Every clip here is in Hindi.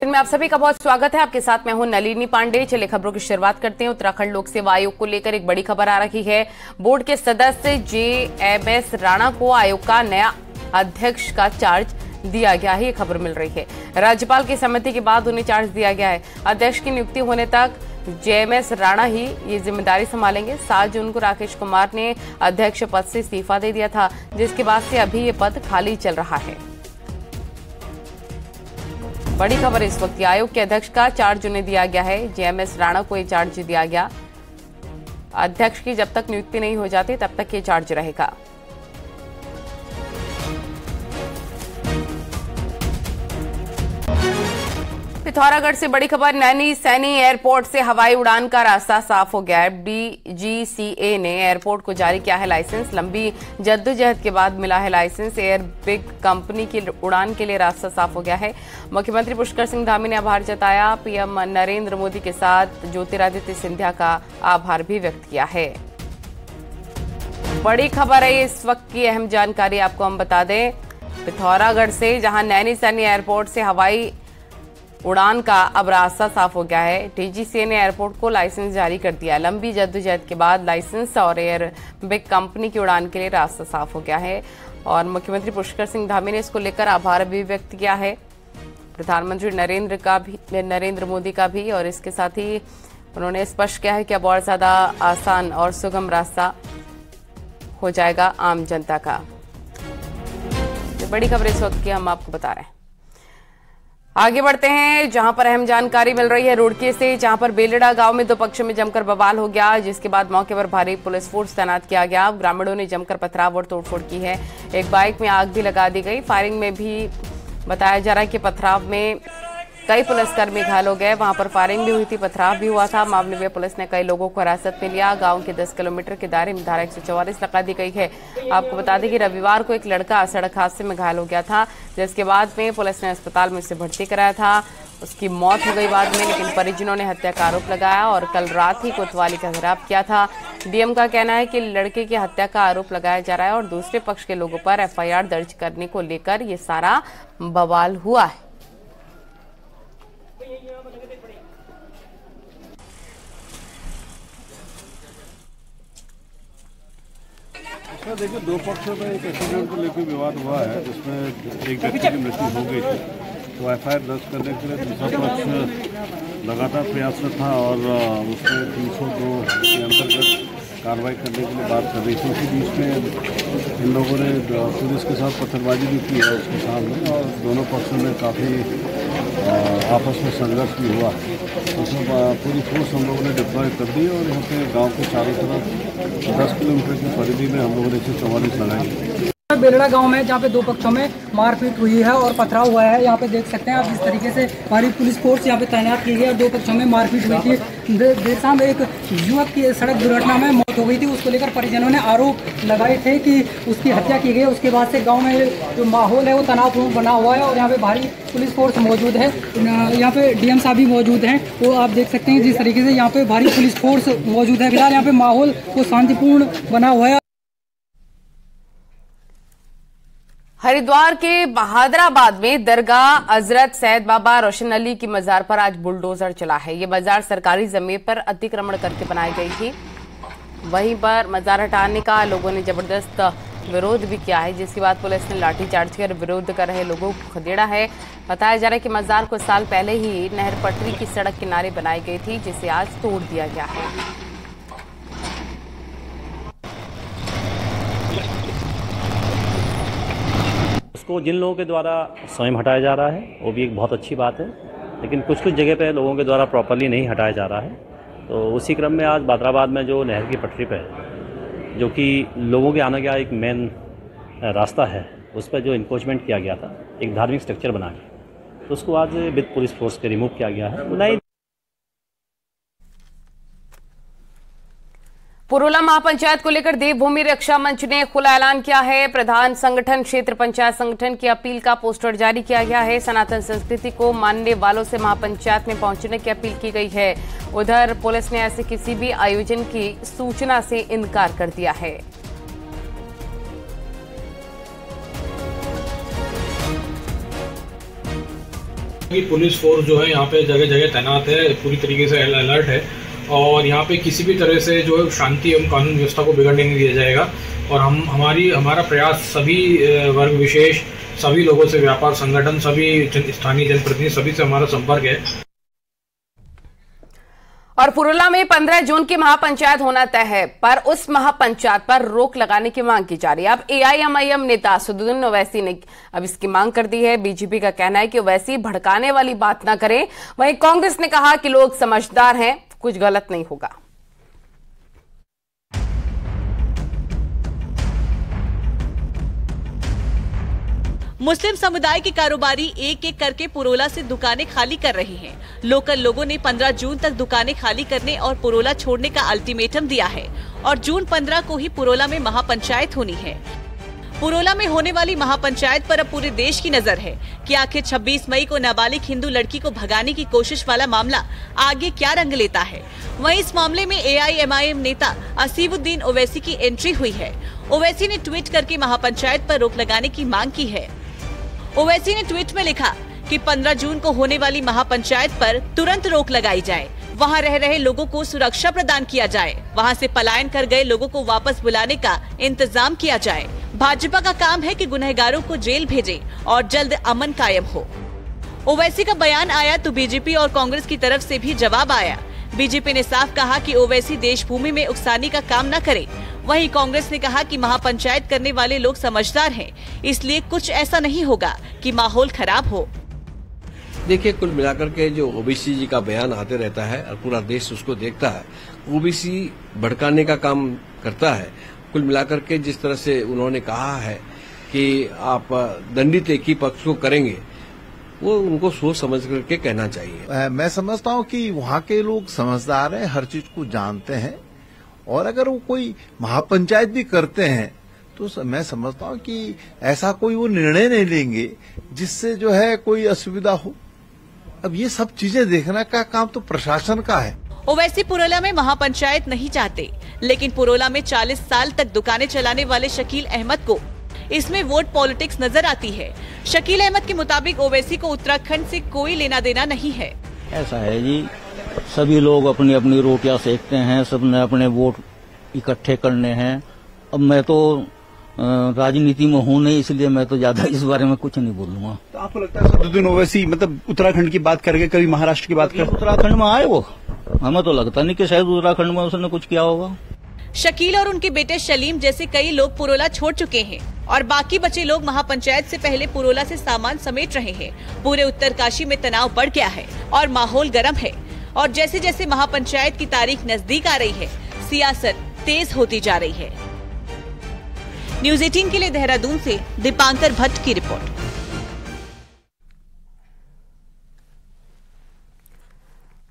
में आप सभी का बहुत स्वागत है। आपके साथ मैं हूं नलिनी पांडे। चलिए खबरों की शुरुआत करते हैं। उत्तराखंड लोक सेवा आयोग को लेकर एक बड़ी खबर आ रही है। बोर्ड के सदस्य JMS राणा को आयोग का नया अध्यक्ष का चार्ज दिया गया है, ये खबर मिल रही है। राज्यपाल की सहमति के बाद उन्हें चार्ज दिया गया है। अध्यक्ष की नियुक्ति होने तक JMS राणा ही ये जिम्मेदारी संभालेंगे। 7 जून को राकेश कुमार ने अध्यक्ष पद से इस्तीफा दे दिया था, जिसके बाद से अभी ये पद खाली चल रहा है। बड़ी खबर इस वक्त, आयोग के अध्यक्ष का चार्ज उन्हें दिया गया है। JMS राणा को ये चार्ज दिया गया। अध्यक्ष की जब तक नियुक्ति नहीं हो जाती तब तक ये चार्ज रहेगा। पिथौरागढ़ से बड़ी खबर, नैनी सैनी एयरपोर्ट से हवाई उड़ान का रास्ता साफ हो गया है। DGCA ने एयरपोर्ट को जारी किया है लाइसेंस। लंबी जद्दोजहद के बाद मिला है लाइसेंस। एयर बिग कंपनी की उड़ान के लिए रास्ता साफ हो गया है। मुख्यमंत्री पुष्कर सिंह धामी ने आभार जताया। PM नरेंद्र मोदी के साथ ज्योतिरादित्य सिंधिया का आभार भी व्यक्त किया है। बड़ी खबर है इस वक्त की, अहम जानकारी आपको हम बता दें। पिथौरागढ़ से जहां नैनी सैनी एयरपोर्ट से हवाई उड़ान का अब रास्ता साफ हो गया है। DGCA ने एयरपोर्ट को लाइसेंस जारी कर दिया। लंबी जद्दोजहद के बाद लाइसेंस और एयर बिग कंपनी की उड़ान के लिए रास्ता साफ हो गया है और मुख्यमंत्री पुष्कर सिंह धामी ने इसको लेकर आभार भी व्यक्त किया है। प्रधानमंत्री नरेंद्र मोदी का भी, और इसके साथ ही उन्होंने स्पष्ट किया है कि अब और ज्यादा आसान और सुगम रास्ता हो जाएगा आम जनता का। तो बड़ी खबर इस वक्त की हम आपको बता रहे हैं। आगे बढ़ते हैं, जहां पर अहम जानकारी मिल रही है रुड़की से, जहां पर बेलड़ा गांव में 2 पक्षों में जमकर बवाल हो गया, जिसके बाद मौके पर भारी पुलिस फोर्स तैनात किया गया। ग्रामीणों ने जमकर पथराव और तोड़फोड़ की है। एक बाइक में आग भी लगा दी गई। फायरिंग में भी बताया जा रहा है कि पथराव में कई पुलिसकर्मी घायल हो गए। वहां पर फायरिंग भी हुई थी, पथराव भी हुआ था। मामले में पुलिस ने कई लोगों को हिरासत में लिया। गांव के 10 किलोमीटर के दायरे में धारा 144 लगा दी गई है। आपको बता दें कि रविवार को एक लड़का सड़क हादसे में घायल हो गया था, जिसके बाद में पुलिस ने अस्पताल में उसे भर्ती कराया था। उसकी मौत हो गई बाद में, लेकिन परिजनों ने हत्या का आरोप लगाया और कल रात ही कोतवाली का घेराव किया था। DM का कहना है कि लड़के की हत्या का आरोप लगाया जा रहा है और दूसरे पक्ष के लोगों पर FIR दर्ज करने को लेकर ये सारा बवाल हुआ है। सर देखिए, 2 पक्षों में एक एक्सीडेंट को लेकर विवाद हुआ है, जिसमें एक व्यक्ति की मृत्यु हो गई थी। तो FIR दर्ज करने के लिए दूसरा पक्ष लगातार प्रयासरत था और उसमें 302 के अंतर्गत कार्रवाई करने के लिए बात कर रही थी। उसी बीच में इन लोगों ने पुलिस के साथ पत्थरबाजी भी की है उसके सामने, और दोनों पक्षों में काफ़ी आपस में संघर्ष भी हुआ। उसमें पूरी फोर्स हम लोगों ने डिप्लॉय कर दी और यहाँ पे गांव के चारों तरफ 10 किलोमीटर की परिधि में हम लोगों ने 144 लगाई। बेलड़ा गांव में जहाँ पे 2 पक्षों में मारपीट हुई है और पथराव हुआ है। यहाँ पे देख सकते हैं आप, जिस तरीके से हमारी पुलिस फोर्स यहाँ पे तैनात की गई है। 2 पक्षों में मारपीट हुई थी। देर शाम एक युवक की सड़क दुर्घटना में मौत हो गई थी। उसको लेकर परिजनों ने आरोप लगाए थे कि उसकी हत्या की गई। उसके बाद से गाँव में जो माहौल है वो तनावपूर्ण बना हुआ है और यहाँ पे भारी पुलिस फोर्स मौजूद है। यहाँ पे DM साहब भी मौजूद हैं। वो आप देख सकते हैं जिस तरीके से यहाँ पे भारी पुलिस फोर्स मौजूद है। फिलहाल यहाँ पे माहौल को शांतिपूर्ण बना हुआ है। हरिद्वार के बहादराबाद में दरगाह हजरत सैयद बाबा रोशन अली की मजार पर आज बुलडोजर चला है। ये मजार सरकारी जमीन पर अतिक्रमण करके बनाई गई थी। वहीं पर मजार हटाने का लोगों ने जबरदस्त विरोध भी किया है, जिसके बाद पुलिस ने लाठीचार्ज कर विरोध कर रहे लोगों को खदेड़ा है। बताया जा रहा है कि मजार कुछ साल पहले ही नहर पटरी की सड़क किनारे बनाई गई थी, जिसे आज तोड़ दिया गया है। उसको जिन लोगों के द्वारा स्वयं हटाया जा रहा है वो भी एक बहुत अच्छी बात है, लेकिन कुछ जगह पे लोगों के द्वारा प्रॉपरली नहीं हटाया जा रहा है। तो उसी क्रम में आज बहादराबाद में जो नहर की पटरी पे है, जो कि लोगों के आने का एक मेन रास्ता है, उस पर जो इंक्रोचमेंट किया गया था एक धार्मिक स्ट्रक्चर बना के, तो उसको आज विद पुलिस फोर्स के रिमूव किया गया है। नहीं, पुरोला महापंचायत को लेकर देवभूमि रक्षा मंच ने खुला ऐलान किया है। प्रधान संगठन क्षेत्र पंचायत संगठन की अपील का पोस्टर जारी किया गया है। सनातन संस्कृति को मानने वालों से महापंचायत में पहुंचने की अपील की गई है। उधर पुलिस ने ऐसे किसी भी आयोजन की सूचना से इनकार कर दिया है। पुलिस फोर्स जो है यहाँ पे जगह जगह तैनात है, पूरी तरीके से अलर्ट है और यहाँ पे किसी भी तरह से जो है शांति एवं कानून व्यवस्था को बिगड़ने नहीं दिया जाएगा। और हमारा प्रयास सभी वर्ग विशेष, सभी लोगों से, व्यापार संगठन, सभी स्थानीय जनप्रतिनिधि, सभी से हमारा संपर्क है। और पुरोला में 15 जून की महापंचायत होना तय है, पर उस महापंचायत पर रोक लगाने की मांग की जा रही है। अब एआईएमआईएम नेता असदुद्दीन ओवैसी ने अब इसकी मांग कर दी है। बीजेपी का कहना है कि ओवैसी भड़काने वाली बात ना करें। वहीं कांग्रेस ने कहा कि लोग समझदार हैं, कुछ गलत नहीं होगा। मुस्लिम समुदाय के कारोबारी एक एक करके पुरोला से दुकानें खाली कर रहे हैं। लोकल लोगों ने 15 जून तक दुकानें खाली करने और पुरोला छोड़ने का अल्टीमेटम दिया है और जून 15 को ही पुरोला में महापंचायत होनी है। पुरोला में होने वाली महापंचायत पर अब पूरे देश की नजर है कि आखिर 26 मई को नाबालिग हिंदू लड़की को भगाने की कोशिश वाला मामला आगे क्या रंग लेता है। वहीं इस मामले में एआईएमआईएम नेता असदुद्दीन ओवैसी की एंट्री हुई है। ओवैसी ने ट्वीट करके महापंचायत पर रोक लगाने की मांग की है। ओवैसी ने ट्वीट में लिखा कि 15 जून को होने वाली महापंचायत पर तुरंत रोक लगाई जाए, वहां रह रहे लोगों को सुरक्षा प्रदान किया जाए, वहां से पलायन कर गए लोगों को वापस बुलाने का इंतजाम किया जाए। भाजपा का काम है कि गुनहगारों को जेल भेजे और जल्द अमन कायम हो। ओवैसी का बयान आया तो बीजेपी और कांग्रेस की तरफ से भी जवाब आया। बीजेपी ने साफ कहा कि ओवैसी देशभूमि में उकसाने का काम न करे। वहीं कांग्रेस ने कहा कि महापंचायत करने वाले लोग समझदार हैं, इसलिए कुछ ऐसा नहीं होगा कि माहौल खराब हो। देखिए, कुल मिलाकर के जो ओबीसी जी का बयान आते रहता है और पूरा देश उसको देखता है, ओबीसी भड़काने का काम करता है। कुल मिलाकर के जिस तरह से उन्होंने कहा है कि आप दंडित एक ही पक्ष को करेंगे, वो उनको सोच समझ करके कहना चाहिए। मैं समझता हूँ कि वहाँ के लोग समझदार हैं, हर चीज को जानते हैं और अगर वो कोई महापंचायत भी करते हैं तो मैं समझता हूँ कि ऐसा कोई वो निर्णय नहीं लेंगे जिससे जो है कोई असुविधा हो। अब ये सब चीजें देखने का काम तो प्रशासन का है। ओवैसी पुरोला में महापंचायत नहीं चाहते, लेकिन पुरोला में 40 साल तक दुकानें चलाने वाले शकील अहमद को इसमें वोट पॉलिटिक्स नजर आती है। शकील अहमद के मुताबिक ओवैसी को उत्तराखंड से कोई लेना देना नहीं है। ऐसा है जी, सभी लोग अपनी अपनी रोटियां सेकते हैं, सबने अपने वोट इकट्ठे करने हैं। अब मैं तो राजनीति में हूँ नहीं, इसलिए मैं तो ज्यादा इस बारे में कुछ नहीं बोलूंगा। तो आपको लगता है असदुद्दीन ओवैसी मतलब उत्तराखंड की बात करके कभी महाराष्ट्र की बात कर उत्तराखंड में आए? वो हमें तो लगता नहीं कि शायद उत्तराखंड में उसने कुछ किया होगा। शकील और उनके बेटे शलीम जैसे कई लोग पुरोला छोड़ चुके हैं और बाकी बचे लोग महापंचायत से पहले पुरोला से सामान समेट रहे हैं। पूरे उत्तरकाशी में तनाव बढ़ गया है और माहौल गर्म है और जैसे जैसे महापंचायत की तारीख नजदीक आ रही है, सियासत तेज होती जा रही है। न्यूज़ 18 के लिए देहरादून से दीपांकर भट्ट की रिपोर्ट।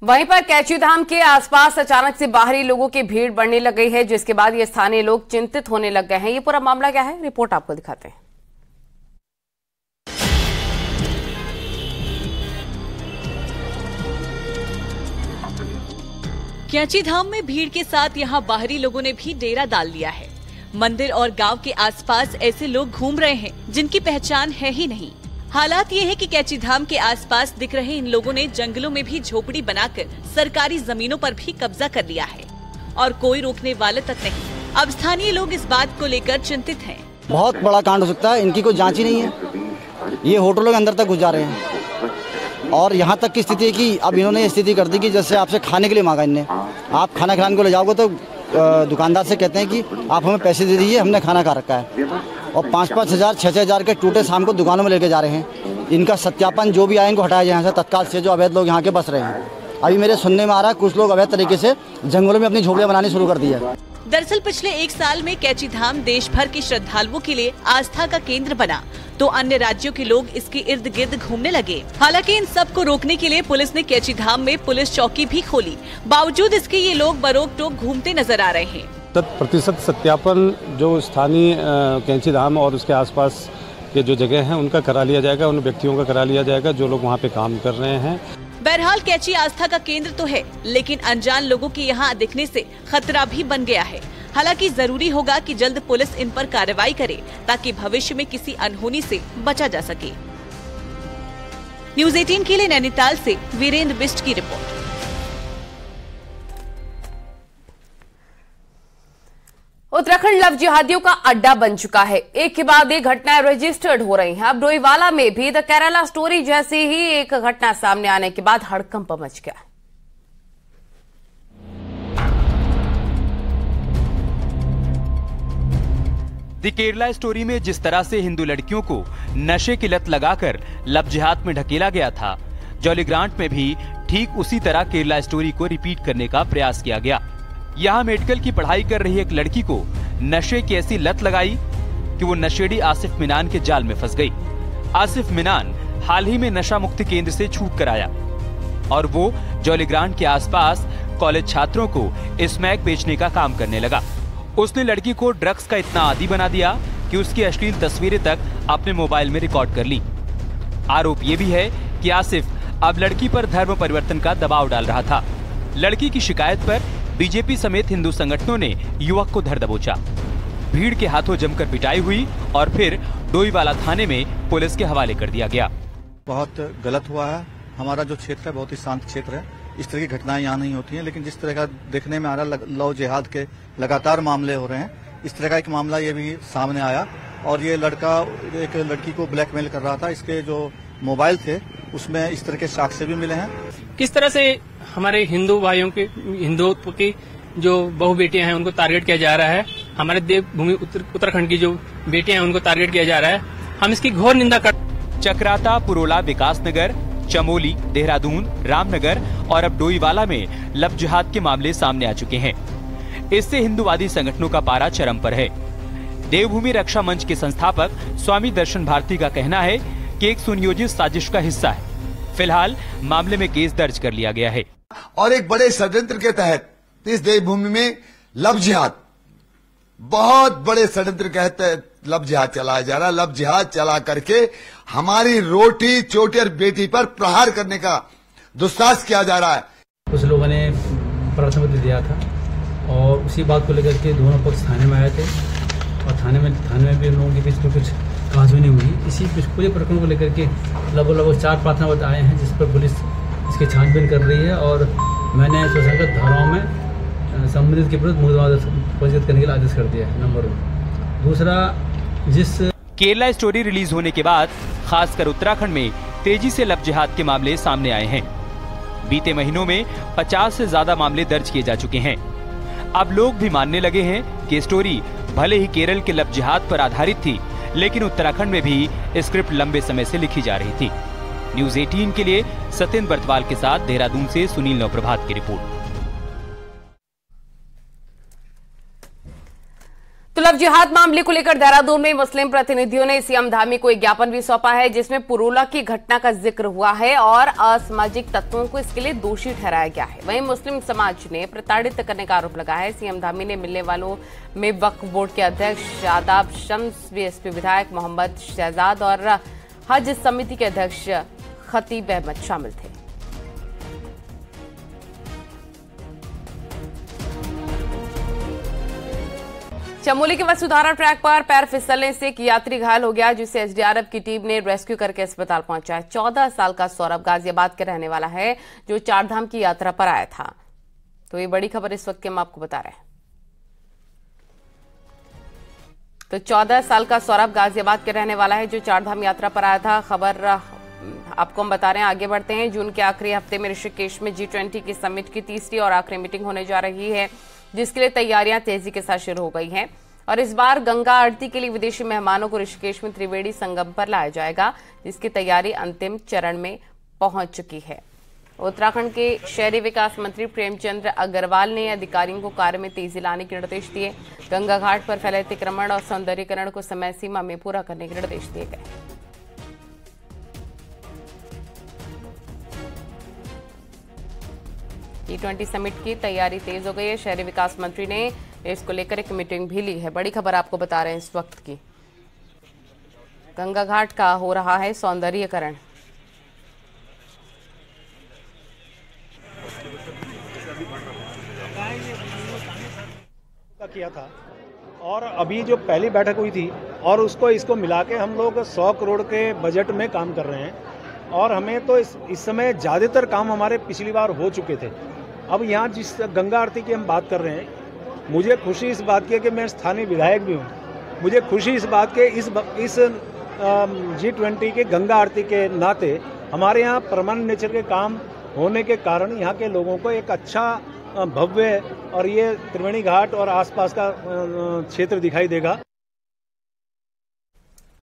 वहीं पर कैचीधाम के आसपास अचानक से बाहरी लोगों की भीड़ बढ़ने लग गई है, जिसके बाद ये स्थानीय लोग चिंतित होने लग गए हैं। ये पूरा मामला क्या है, रिपोर्ट आपको दिखाते हैं। कैचीधाम में भीड़ के साथ यहां बाहरी लोगों ने भी डेरा डाल लिया है। मंदिर और गांव के आसपास ऐसे लोग घूम रहे हैं जिनकी पहचान है ही नहीं। हालात ये है कि कैचीधाम के आसपास दिख रहे इन लोगों ने जंगलों में भी झोपड़ी बनाकर सरकारी जमीनों पर भी कब्जा कर लिया है और कोई रोकने वाले तक नहीं। अब स्थानीय लोग इस बात को लेकर चिंतित हैं। बहुत बड़ा कांड हो सकता है, इनकी कोई जांच ही नहीं है। ये होटलों के अंदर तक घुस जा रहे हैं और यहाँ तक की स्थिति है कि अब इन्होंने स्थिति कर दी कि जैसे आपसे खाने के लिए मांगा इनने, आप खाना खिलाने को ले जाओगे तो दुकानदार से कहते हैं कि आप हमें पैसे दे दीजिए, हमने खाना खा रखा है। और 5-5 हज़ार 6-6 हज़ार के टूटे शाम को दुकानों में लेके जा रहे हैं। इनका सत्यापन जो भी आए इनको हटाया जाए यहाँ से तत्काल से, जो अवैध लोग यहाँ के बस रहे हैं। अभी मेरे सुनने में आ रहा है कुछ लोग अवैध तरीके से जंगलों में अपनी झोपड़ियाँ बनानी शुरू कर दी है। दरअसल पिछले 1 साल में कैचीधाम देश भर के श्रद्धालुओं के लिए आस्था का केंद्र बना, तो अन्य राज्यों के लोग इसके इर्द गिर्द घूमने लगे। हालांकि इन सब को रोकने के लिए पुलिस ने कैचीधाम में पुलिस चौकी भी खोली। बावजूद इसके ये लोग बरोक टोक घूमते नजर आ रहे हैं। 100% सत्यापन जो स्थानीय कैचीधाम और उसके आसपास के जो जगह हैं उनका करा लिया जाएगा, उन व्यक्तियों का करा लिया जाएगा जो लोग वहाँ पे काम कर रहे हैं। बहरहाल कैची आस्था का केंद्र तो है, लेकिन अनजान लोगों के यहाँ दिखने से खतरा भी बन गया है। हालांकि जरूरी होगा कि जल्द पुलिस इन पर कार्रवाई करे ताकि भविष्य में किसी अनहोनी से बचा जा सके। न्यूज 18 के लिए नैनीताल से वीरेंद्र बिष्ट की रिपोर्ट। उत्तराखंड लव जिहादियों का अड्डा बन चुका है। एक के बाद एक घटनाएं रजिस्टर्ड हो रही हैं। अब डोईवाला में भी द केरला स्टोरी जैसी ही एक घटना सामने आने के बाद हड़कंप मच गया। द केरला स्टोरी में जिस तरह से हिंदू लड़कियों को नशे की लत लगाकर लव जिहाद में ढकेला गया था, जॉलीग्रांट में भी ठीक उसी तरह केरला स्टोरी को रिपीट करने का प्रयास किया गया। यहाँ मेडिकल की पढ़ाई कर रही एक लड़की को नशे की ऐसी लत लगाई कि वो नशेड़ी आसिफ मिनान के जाल में फंस गई। आसिफ मिनान हाल ही में नशा मुक्ति केंद्र से छूट कर आया और वो जॉलीग्रांट के आसपास कॉलेज छात्रों को स्मैक बेचने का काम करने लगा। उसने लड़की को ड्रग्स का इतना आदी बना दिया कि उसकी अश्लील तस्वीरें तक अपने मोबाइल में रिकॉर्ड कर ली। आरोप ये भी है कि आसिफ अब लड़की पर धर्म परिवर्तन का दबाव डाल रहा था। लड़की की शिकायत पर बीजेपी समेत हिंदू संगठनों ने युवक को धर दबोचा। भीड़ के हाथों जमकर पिटाई हुई और फिर डोईवाला थाने में पुलिस के हवाले कर दिया गया। बहुत गलत हुआ है। हमारा जो क्षेत्र है बहुत ही शांत क्षेत्र है, इस तरह की घटनाएं यहाँ नहीं होती हैं, लेकिन जिस तरह का देखने में आ रहा लव जिहाद के लगातार मामले हो रहे हैं, इस तरह का एक मामला ये भी सामने आया और ये लड़का एक लड़की को ब्लैकमेल कर रहा था। इसके जो मोबाइल थे उसमें इस तरह के साक्ष्य भी मिले हैं। किस तरह से हमारे हिंदू भाइयों के, हिंदुत्व की जो बहु बेटियां हैं उनको टारगेट किया जा रहा है। हमारे देवभूमि उत्तराखंड की जो बेटियां हैं उनको टारगेट किया जा रहा है। हम इसकी घोर निंदा कर। चक्राता, पुरोला, विकासनगर, चमोली, देहरादून, रामनगर और अब डोईवाला में लव जिहाद के मामले सामने आ चुके हैं। इससे हिंदूवादी संगठनों का पारा चरम पर है। देवभूमि रक्षा मंच के संस्थापक स्वामी दर्शन भारती का कहना है कि एक सुनियोजित साजिश का हिस्सा है। फिलहाल मामले में केस दर्ज कर लिया गया है और एक बड़े षड्यंत्र के तहत इस देवभूमि में लव जिहाद, बहुत बड़े षड्यंत्र के तहत लव जिहाद चलाया जा रहा है। लव जिहाद चला करके हमारी रोटी चोटी बेटी पर प्रहार करने का दुस्साहस किया जा रहा है। कुछ लोगों ने प्रार्थना पत्र दिया था और उसी बात को लेकर के दोनों पक्ष थाने में आए थे और थाने में भी उन लोगों के बीच में कुछ कहासुनी हुई। इसी पूरे प्रकरण को लेकर के लगभग 4 प्रार्थना पत्र आए हैं, जिस पर पुलिस इसकी छानबीन कर रही है और मैंने सुसंगत धाराओं में संबंधित के विरुद्ध मुकदमा पंजीकृत करने के लिए आदेश कर दिया है। नंबर 1। दूसरा, जिस केरला स्टोरी रिलीज होने के बाद खासकर उत्तराखंड में तेजी से लव जिहाद के मामले सामने आए हैं। बीते महीनों में 50 से ज्यादा मामले दर्ज किए जा चुके हैं। अब लोग भी मानने लगे हैं कि स्टोरी भले ही केरल के लव जिहाद पर आधारित थी, लेकिन उत्तराखंड में भी स्क्रिप्ट लंबे समय से लिखी जा रही थी। न्यूज 18 के लिए सत्येंद्र बर्तवाल के साथ देहरादून से सुनील नवप्रभात की रिपोर्ट। तो लव जिहाद मामले को लेकर देहरादून में मुस्लिम प्रतिनिधियों ने सीएम धामी को एक ज्ञापन भी सौंपा है, जिसमें पुरोला की घटना का जिक्र हुआ है और असामाजिक तत्वों को इसके लिए दोषी ठहराया गया है। वहीं मुस्लिम समाज ने प्रताड़ित करने का आरोप लगाया है। सीएम धामी ने मिलने वालों में वक्फ बोर्ड के अध्यक्ष शादाब शम्स, बीएसपी विधायक मोहम्मद शहजाद और हज समिति के अध्यक्ष खतीब अहमद शामिल थे। चमोली के वसुधारा ट्रैक पर पैर फिसलने से एक यात्री घायल हो गया, जिसे एसडीआरएफ की टीम ने रेस्क्यू करके अस्पताल पहुंचाया। 14 साल का सौरभ गाजियाबाद के रहने वाला है, जो चारधाम की यात्रा पर आया था। तो ये बड़ी खबर इस वक्त हम आपको बता रहे हैं। तो 14 साल का सौरभ गाजियाबाद के रहने वाला है, जो चारधाम यात्रा पर आया था। खबर आपको हम बता रहे हैं। आगे बढ़ते हैं। जून के आखिरी हफ्ते में ऋषिकेश में G20 की समिट की तीसरी और आखिरी मीटिंग होने जा रही है, जिसके लिए तैयारियां तेजी के साथ शुरू हो गई हैं। और इस बार गंगा आरती के लिए विदेशी मेहमानों को ऋषिकेश में त्रिवेणी संगम पर लाया जाएगा, जिसकी तैयारी अंतिम चरण में पहुंच चुकी है। उत्तराखंड के शहरी विकास मंत्री प्रेमचंद्र अग्रवाल ने अधिकारियों को कार्य में तेजी लाने के निर्देश दिए। गंगा घाट पर फैले अतिक्रमण और सौंदर्यीकरण को समय सीमा में पूरा करने के निर्देश दिए गए। G20 समिट की तैयारी तेज हो गई है। शहरी विकास मंत्री ने इसको लेकर एक मीटिंग भी ली है। बड़ी खबर आपको बता रहे हैं इस वक्त की। गंगा घाट का हो रहा है सौंदर्यीकरण। किया था और अभी जो पहली बैठक हुई थी और इसको मिला के हम लोग 100 करोड़ के बजट में काम कर रहे हैं और हमें तो इस समय ज़्यादातर काम हमारे पिछली बार हो चुके थे। अब यहाँ जिस गंगा आरती की हम बात कर रहे हैं, मुझे खुशी इस बात की है कि मैं स्थानीय विधायक भी हूँ। मुझे खुशी इस बात के इस G20 के गंगा आरती के नाते हमारे यहाँ परमानेंट नेचर के काम होने के कारण यहाँ के लोगों को एक अच्छा भव्य और ये त्रिवेणी घाट और आसपास का क्षेत्र दिखाई देगा।